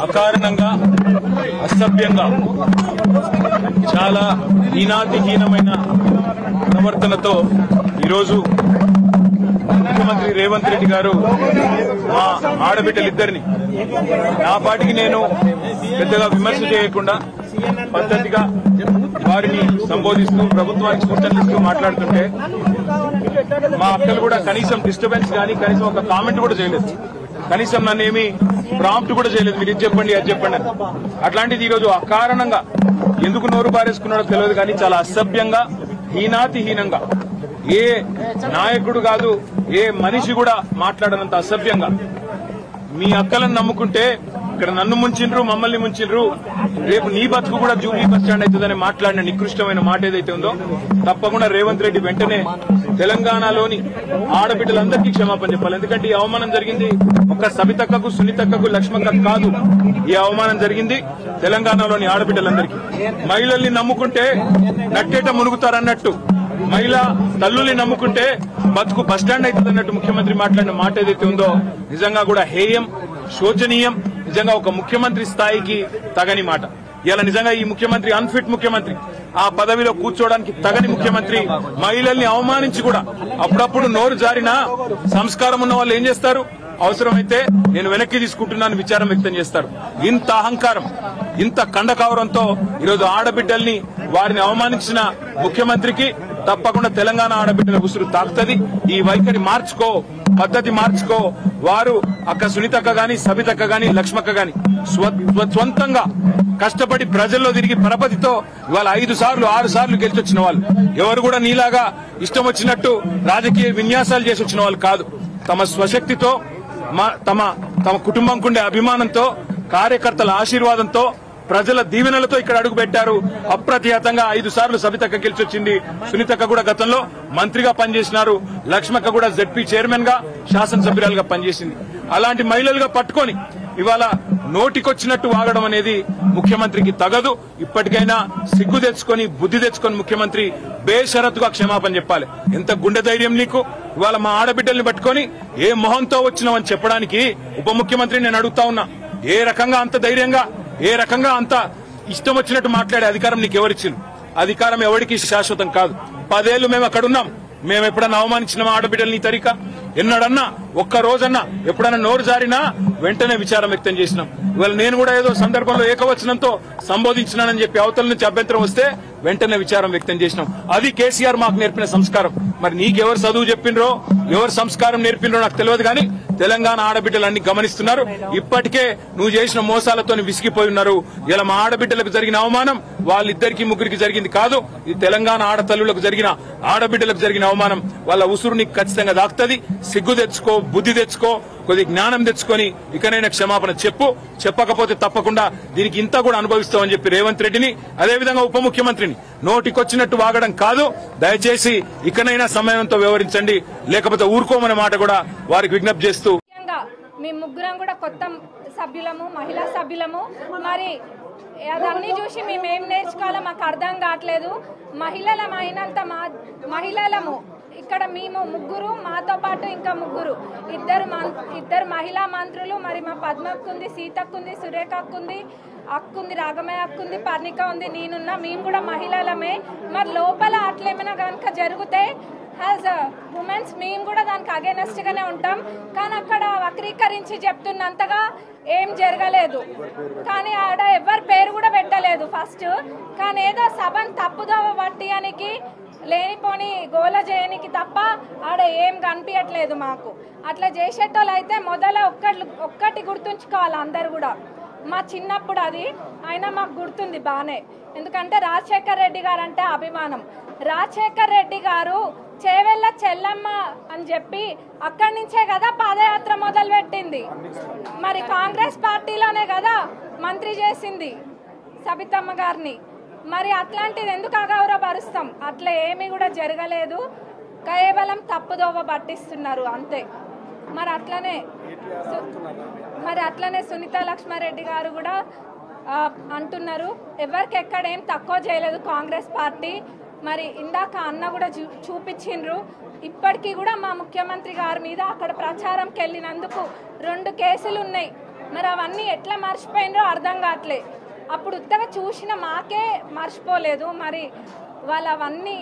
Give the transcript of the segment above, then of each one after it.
అకారణంగా అసభ్యంగా చాలా హీనాతిహీనమైన ప్రవర్తనతో ఈరోజు ముఖ్యమంత్రి రేవంత్ రెడ్డి గారు మా ఆడబిడ్డలిద్దరిని నా పాటికి నేను పెద్దగా విమర్శ చేయకుండా పద్ధతిగా వారిని సంబోధిస్తూ ప్రభుత్వానికి సూచనలు ఇస్తూ మాట్లాడుతుంటే మా అక్కలు కూడా కనీసం డిస్టర్బెన్స్ కానీ కనీసం ఒక కామెంట్ కూడా చేయలేదు. కనీసం నన్ను ఏమి ప్రాంప్ట్ కూడా చేయలేదు. మీరు ఇది చెప్పండి అది చెప్పండి అని. అట్లాంటిది ఈరోజు అకారణంగా ఎందుకు నోరు బారేసుకున్నాడో తెలియదు కానీ చాలా అసభ్యంగా హీనాతిహీనంగా ఏ నాయకుడు కాదు ఏ మనిషి కూడా మాట్లాడనంత అసభ్యంగా మీ అక్కలను నమ్ముకుంటే ఇక్కడ నన్ను ముంచిండ్రు మమ్మల్ని ముంచిండ్రు రేపు నీ బతుకు కూడా జూబ్లీ బస్ స్టాండ్ అవుతుందని మాట్లాడిన నికృష్టమైన మాట ఏదైతే ఉందో తప్పకుండా రేవంత్ రెడ్డి వెంటనే తెలంగాణలోని ఆడబిడ్డలందరికీ క్షమాపణ చెప్పాలి. ఎందుకంటే ఈ అవమానం జరిగింది ఒక్క సబితక్కకు సునీతక్కకు లక్ష్మక్కకు కాదు, ఈ అవమానం జరిగింది తెలంగాణలోని ఆడబిడ్డలందరికీ. మహిళల్ని నమ్ముకుంటే నట్టేట మునుగుతారన్నట్టు మహిళా తల్లుల్ని నమ్ముకుంటే బతుకు బస్టాండ్ అవుతుందన్నట్టు ముఖ్యమంత్రి మాట్లాడిన మాట ఏదైతే ఉందో నిజంగా కూడా హేయం శోచనీయం. నిజంగా ఒక ముఖ్యమంత్రి స్థాయికి తగని మాట. ఇలా నిజంగా ఈ ముఖ్యమంత్రి అన్ఫిట్ ముఖ్యమంత్రి, ఆ పదవిలో కూర్చోవడానికి తగని ముఖ్యమంత్రి. మహిళల్ని అవమానించి కూడా అప్పుడప్పుడు నోరు జారినా సంస్కారం ఉన్న వాళ్ళు ఏం చేస్తారు, అవసరమైతే నేను వెనక్కి తీసుకుంటున్నాను విచారం వ్యక్తం చేస్తారు. ఇంత అహంకారం ఇంత కండకవరంతో ఈరోజు ఆడబిడ్డల్ని వారిని అవమానించిన ముఖ్యమంత్రికి తప్పకుండా తెలంగాణ ఆడబిడ్డల ఉసురు తాకుతుంది. ఈ వైఖరి మార్చుకో, పద్ధతి మార్చుకో. వారు అక్క సునీతక్క గాని సబితక్క గాని లక్ష్మక్క గాని స్వంతంగా కష్టపడి ప్రజల్లో తిరిగి పరపతితో ఇవాళ 5 సార్లు 6 సార్లు గెలిచొచ్చిన వాళ్ళు. ఎవరు కూడా నీలాగా ఇష్టం వచ్చినట్టు రాజకీయ విన్యాసాలు చేసి వచ్చిన వాళ్ళు కాదు. తమ స్వశక్తితో తమ కుటుంబంకుండే అభిమానంతో కార్యకర్తల ఆశీర్వాదంతో ప్రజల దీవెనలతో ఇక్కడ అడుగు పెట్టారు. అప్రతిహతంగా 5 సార్లు సబితక్క గెలిచొచ్చింది. సునీతక్క కూడా గతంలో మంత్రిగా పనిచేసినారు. లక్ష్మక్క కూడా జెడ్పీ చైర్మన్ గా శాసనసభ్యురాలుగా పనిచేసింది. అలాంటి మహిళలుగా పట్టుకొని ఇవాళ నోటికొచ్చినట్టు వాగడం అనేది ముఖ్యమంత్రికి తగదు. ఇప్పటికైనా సిగ్గు తెచ్చుకొని బుద్ధి తెచ్చుకొని ముఖ్యమంత్రి బేషరతుగా క్షమాపణ చెప్పాలి. ఎంత గుండె ధైర్యం నీకు? ఇవాళ మా ఆడబిడ్డల్ని పట్టుకొని ఏ మొహంతో వచ్చినావని చెప్పడానికి ఉప ముఖ్యమంత్రిని నేను అడుగుతా ఉన్నా. ఏ రకంగా అంత ధైర్యంగా ఏ రకంగా అంత ఇష్టం వచ్చినట్టు మాట్లాడే అధికారం నీకు ఎవరిచ్చింది? అధికారం ఎవరికి శాశ్వతం కాదు. 10 ఏళ్లు మేము అక్కడున్నాం. మేము ఎప్పుడన్నా అవమానించిన ఆడబిడ్డల్ని తరిక ఎన్నడన్నా ఒక్క రోజన్నా ఎప్పుడన్నా నోరు జారినా వెంటనే విచారం వ్యక్తం చేసినాం. ఇవాళ నేను కూడా ఏదో సందర్భంలో ఏకవచనంతో సంబోధించినానని చెప్పి అవతల నుంచి అభ్యంతరం వస్తే వెంటనే విచారం వ్యక్తం చేసినాం. అది కేసీఆర్ మాకు నేర్పిన సంస్కారం. మరి నీకెవరు చదువు చెప్పిండ్రో ఎవరు సంస్కారం నేర్పిండ్రో నాకు తెలియదు కానీ తెలంగాణ ఆడబిడ్డలన్నీ గమనిస్తున్నారు. ఇప్పటికే నువ్వు చేసిన మోసాలతో విసిగిపోయి ఉన్నారు. ఇలా మా ఆడబిడ్డలకు జరిగిన అవమానం వాళ్ళిద్దరికి ముగ్గురికి జరిగింది కాదు, ఇది తెలంగాణ ఆడతల్లులకు జరిగిన ఆడబిడ్డలకు జరిగిన అవమానం. వాళ్ళ ఉసురు నీకు ఖచ్చితంగా దాక్తది. సిగ్గు తెచ్చుకో, బుద్ధి తెచ్చుకో, కొద్ది జ్ఞానం తెచ్చుకొని ఇకనైనా క్షమాపణ చెప్పు. చెప్పకపోతే తప్పకుండా దీనికి ఇంత కూడా అనుభవిస్తామని చెప్పి రేవంత్ రెడ్డిని అదేవిధంగా ఉప ముఖ్యమంత్రిని నోటికొచ్చినట్టు వాగడం కాదు. దయచేసి ఇకనైనా సమయంతో వ్యవహరించండి, లేకపోతే ఊరుకోమనే మాట కూడా వారికి విజ్ఞప్తి చేస్తూ మేము ముగ్గురం కూడా కొత్త సభ్యులము, మహిళా సభ్యులము. మరి అదన్నీ చూసి మేమేం నేర్చుకోవాలో మాకు అర్థం కావట్లేదు. మహిళలమైనంత మహిళలము ఇక్కడ మేము ముగ్గురు, మాతో పాటు ఇంకా ముగ్గురు ఇద్దరు మహిళా మంత్రులు. మరి మా పద్మక్కుంది, సీతక్కుంది, సురేఖక్కుంది, అక్కుంది, రాగమయ్య అక్కుంది, పర్ణిక ఉంది, నేనున్నా. మేము కూడా మహిళలమే. మరి లోపల అట్లేమైనా కనుక జరిగితే యాజ్ ఉమెన్స్ మేము కూడా దానికి అగేనెస్ట్ గానే ఉంటాం. కానీ అక్కడ వక్రీకరించి చెప్తున్నంతగా ఏం జరగలేదు. కానీ ఆడ ఎవరి పేరు కూడా పెట్టలేదు ఫస్ట్. కానీ ఏదో సభను తప్పుదోవ పట్టియానికి లేనిపోని గోల చేయనికి తప్ప ఆడ ఏం కనిపించట్లేదు మాకు. అట్లా చేసేటోళ్ళు అయితే ఒక్కటి గుర్తుంచుకోవాలి అందరు కూడా. మా చిన్నప్పుడు అది అయినా మాకు గుర్తుంది బానే. ఎందుకంటే రాజశేఖర్ రెడ్డి గారు అంటే అభిమానం. రాజశేఖర్ రెడ్డి గారు చేవెళ్ళ చెల్లమ్మ అని చెప్పి అక్కడి నుంచే కదా పాదయాత్ర మొదలు పెట్టింది. మరి కాంగ్రెస్ పార్టీలోనే కదా మంత్రి చేసింది సబితమ్మ గారిని. మరి అట్లాంటిది ఎందుకు అగౌరవపరుస్తాం? అట్లా ఏమీ కూడా జరగలేదు. కేవలం తప్పుదోవ పట్టిస్తున్నారు అంతే. మరి అట్లనే సునీత లక్ష్మారెడ్డి గారు కూడా అంటున్నారు ఎవరికి ఎక్కడేం తక్కువ చేయలేదు కాంగ్రెస్ పార్టీ. మరి ఇందాక అన్న కూడా చూపించిండ్రు. ఇప్పటికీ కూడా మా ముఖ్యమంత్రి గారి మీద అక్కడ ప్రచారంకి వెళ్ళినందుకు 2 కేసులు ఉన్నాయి. మరి అవన్నీ ఎట్లా మర్చిపోయినరో అర్థం కావట్లే. అప్పుడు ఉత్తగా చూసిన మాకే మర్చిపోలేదు, మరి వాళ్ళు అవన్నీ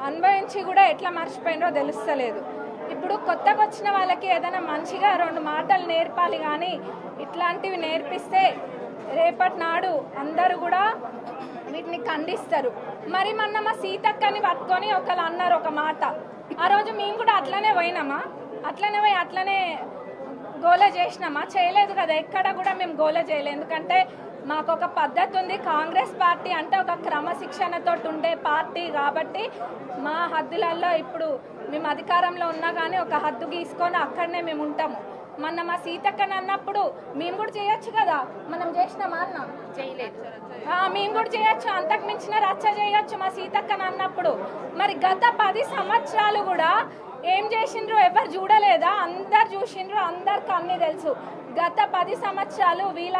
అనుభవించి కూడా ఎట్లా మర్చిపోయినరో తెలుస్తలేదు. ఇప్పుడు కొత్తగా వచ్చిన వాళ్ళకి ఏదైనా మంచిగా 2 మాటలు నేర్పాలి, కానీ ఇట్లాంటివి నేర్పిస్తే రేపటి నాడు అందరూ కూడా వీటిని ఖండిస్తారు. మరి మొన్న మా సీతక్కని పట్టుకొని ఒకళ్ళు అన్నారు ఒక మాట. ఆ రోజు మేము కూడా అట్లనే పోయినామా? అట్లనే పోయి అట్లనే గోల చేసినామా? చేయలేదు కదా, ఎక్కడ కూడా మేము గోల చేయలేదు. ఎందుకంటే మాకు ఒక పద్ధతి ఉంది. కాంగ్రెస్ పార్టీ అంటే ఒక క్రమశిక్షణతో ఉండే పార్టీ కాబట్టి మా హద్దులలో ఇప్పుడు మేము అధికారంలో ఉన్నా కానీ ఒక హద్దు గీసుకొని అక్కడనే మేము ఉంటాము. మొన్న మా సీతక్కని అన్నప్పుడు మేము కూడా చేయొచ్చు కదా, మనం చేసినామా అన్న? చేయలేదు. మేము కూడా చేయొచ్చు, అంతకు మించిన రచ్చ చేయొచ్చు మా సీతక్కని అన్నప్పుడు. మరి గత 10 సంవత్సరాలు కూడా ఏం చేసిండ్రు ఎవరు చూడలేదా? అందరు చూసిండ్రు, అందరికి అన్నీ తెలుసు. గత 10 సంవత్సరాలు వీళ్ళ